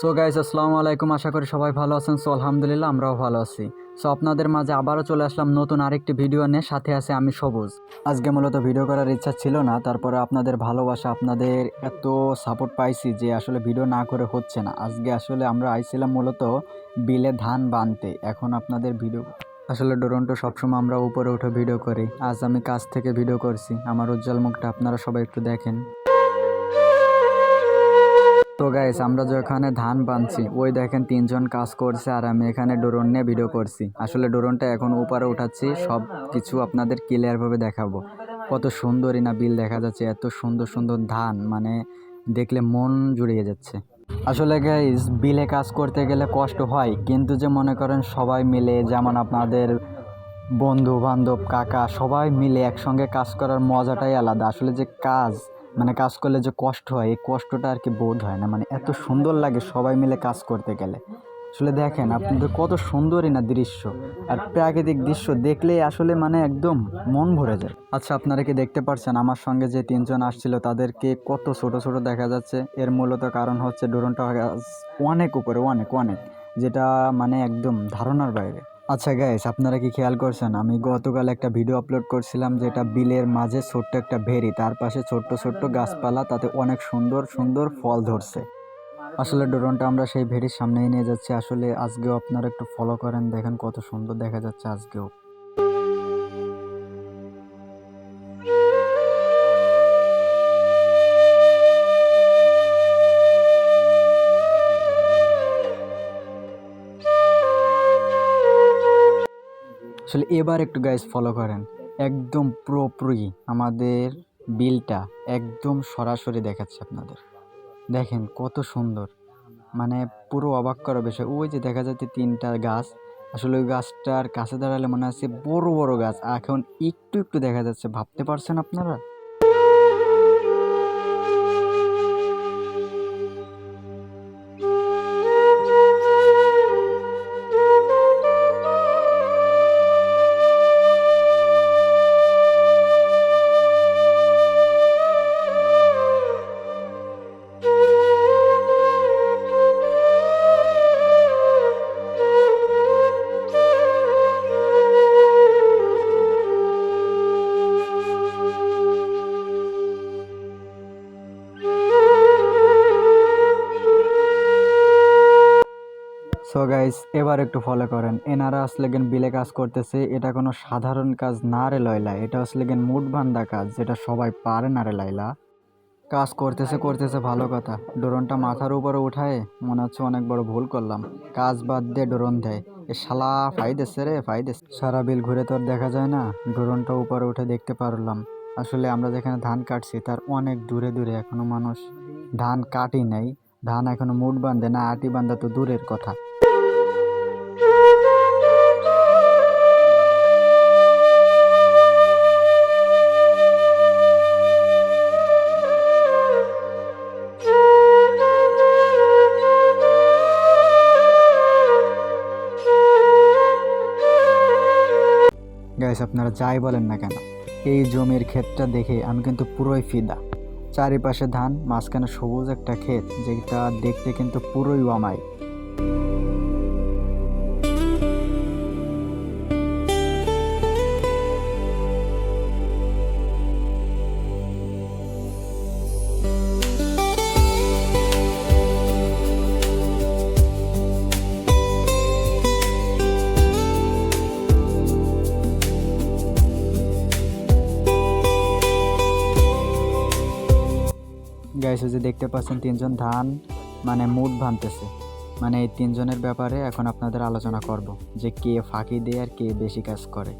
So guys, আসসালামু আলাইকুম। আশা করি সবাই ভালো আছেন। সো আলহামদুলিল্লাহ আমরাও ভালো আছি। সো আপনাদের মাঝে আবারও চলে আসলাম নতুন আরেকটি ভিডিও নিয়ে। সাথে আছে আমি সবুজ। আজকে মূলত ভিডিও করার ইচ্ছা ছিল না, তারপরে আপনাদের ভালোবাসা, আপনাদের এত সাপোর্ট পাইছি যে আসলে ভিডিও না করে হচ্ছে না। আজকে আসলে আমরা আইছিলাম মূলত বিলে ধান বানতে। এখন আপনাদের ভিডিও আসলে ডোরন্টো সবসময় আমরা উপরে উঠে ভিডিও করি, আজ আমি কাছ থেকে ভিডিও করছি। আমার উজ্জ্বল মুখটা আপনারা সবাই একটু দেখেন। তো গাইস, আমরা যেখানে ধান বানছি ওই দেখেন তিনজন কাজ করছে, আর আমি এখানে ড্রোন নিয়ে ভিডিও করছি। আসলে ড্রোনটা এখন উপরে উঠাচ্ছি, সব কিছু আপনাদের ক্লিয়ারভাবে দেখাবো। কত সুন্দরই না বিল দেখা যাচ্ছে, এত সুন্দর সুন্দর ধান, মানে দেখলে মন জুড়িয়ে যাচ্ছে। আসলে গাইস, বিলে কাজ করতে গেলে কষ্ট হয়, কিন্তু যে মনে করেন সবাই মিলে, যেমন আপনাদের বন্ধু বান্ধব কাকা সবাই মিলে একসঙ্গে কাজ করার মজাটাই আলাদা। আসলে যে কাজ, মানে কাজ করলে যে কষ্ট হয়, এই কষ্টটা আর কি বোধ হয় না। মানে এত সুন্দর লাগে সবাই মিলে কাজ করতে গেলে। আসলে দেখেন আপনাদের কত সুন্দরই না দৃশ্য, আর প্রাকৃতিক দৃশ্য দেখলেই আসলে মানে একদম মন ভরে যায়। আচ্ছা, আপনারা কি দেখতে পাচ্ছেন আমার সঙ্গে যে তিনজন আসছিল তাদেরকে কত ছোট ছোট দেখা যাচ্ছে? এর মূলত কারণ হচ্ছে ড্রোনটা অনেক উপরে, অনেক অনেক, যেটা মানে একদম ধারণার বাইরে। আচ্ছা গাইস, আপনারা কি খেয়াল করছেন আমি গতকাল একটা ভিডিও আপলোড করছিলাম, যেটা বিলের মাঝে ছোট্ট একটা ভেরি, তার পাশে ছোট্ট ছোট্ট গাছপালা, তাতে অনেক সুন্দর সুন্দর ফল ধরছে। আসলে ড্রোনটা আমরা সেই ভেরির সামনেই নিয়ে যাচ্ছি। আসলে আজকেও আপনারা একটু ফলো করেন, দেখেন কত সুন্দর দেখা যাচ্ছে আজকেও। আসলে এবার একটু গাইস ফলো করেন, একদম পুরোপুরি আমাদের বিলটা একদম সরাসরি দেখাচ্ছে আপনাদের। দেখেন কত সুন্দর, মানে পুরো অবাক করা বিষয়। ওই যে দেখা যাচ্ছে তিনটা গাছ, আসলে ওই গাছটার কাছে দাঁড়ালে মনে হচ্ছে বড় বড় গাছ, এখন একটু একটু দেখা যাচ্ছে। ভাবতে পারছেন আপনারা? সো গাইস, এবার একটু ফলো করেন। এনারা আসলে গেন বিলে কাজ করতেছে, এটা কোনো সাধারণ কাজ না রে লয়লা, এটা আসলে গেন মুড বান্ধা কাজ, যেটা সবাই পারে না রে লাইলা। কাজ করতেছে করতেছে ভালো কথা, ড্রোনটা মাথার উপরে উঠায় মনে হচ্ছে অনেক বড় ভুল করলাম। কাজ বাদ দিয়ে ড্রোন দেয়, এ শালা ফাইদেছে রে ফাইদেছে। সারা বিল ঘুরে তো আর দেখা যায় না, ড্রোনটা উপরে উঠে দেখতে পারলাম। আসলে আমরা যেখানে ধান কাটছি তার অনেক দূরে দূরে এখনো মানুষ ধান কাটি নাই, ধান এখনো মুড বাঁধে না, আটি বাঁধা তো দূরের কথা। গাইস, আপনারা যাই বলেন না কেন, এই জমির ক্ষেতটা দেখে আমি কিন্তু পুরোই ফিদা। চারিপাশে ধান, মাঝখানে সবুজ একটা ক্ষেত, যেটা দেখতে কিন্তু পুরোই অমায়িক। গাইস, যে দেখতে পাচ্ছেন তিনজন ধান মানে মুড ভাঙতেছে, মানে এই তিনজনের ব্যাপারে এখন আপনাদের আলোচনা করব, যে কে ফাঁকি দেয় আর কে বেশি কাজ করে।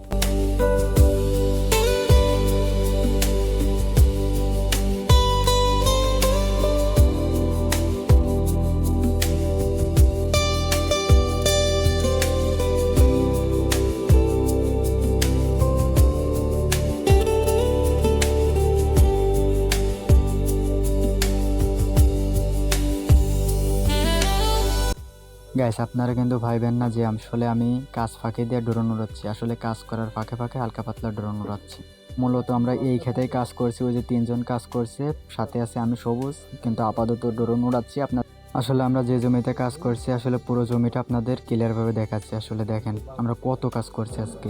গাইস, আপনারা কিন্তু ভাইবেন না যে আসলে আমি কাজ ফাঁকি দিয়ে ড্রোন উড়াচ্ছি। আসলে কাজ করার ফাঁকে ফাঁকে হালকা পাতলা ড্রোন উড়াচ্ছি। মূলত আমরা এই ক্ষেতেই কাজ করছি, ওই যে তিনজন কাজ করছে, সাথে আছে আমি সবুজ, কিন্তু আপাতত ড্রোন উড়াচ্ছি। আসলে আমরা যে জমিতে কাজ করছি আসলে পুরো জমিটা আপনাদের ক্লিয়ারভাবে দেখাচ্ছি। আসলে দেখেন আমরা কত কাজ করছি আজকে।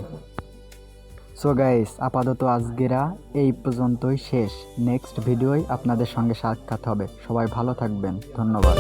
সো গাইস, আপাতত আজকেরা এই পর্যন্তই শেষ। নেক্সট ভিডিওয় আপনাদের সঙ্গে সাক্ষাৎ হবে। সবাই ভালো থাকবেন, ধন্যবাদ।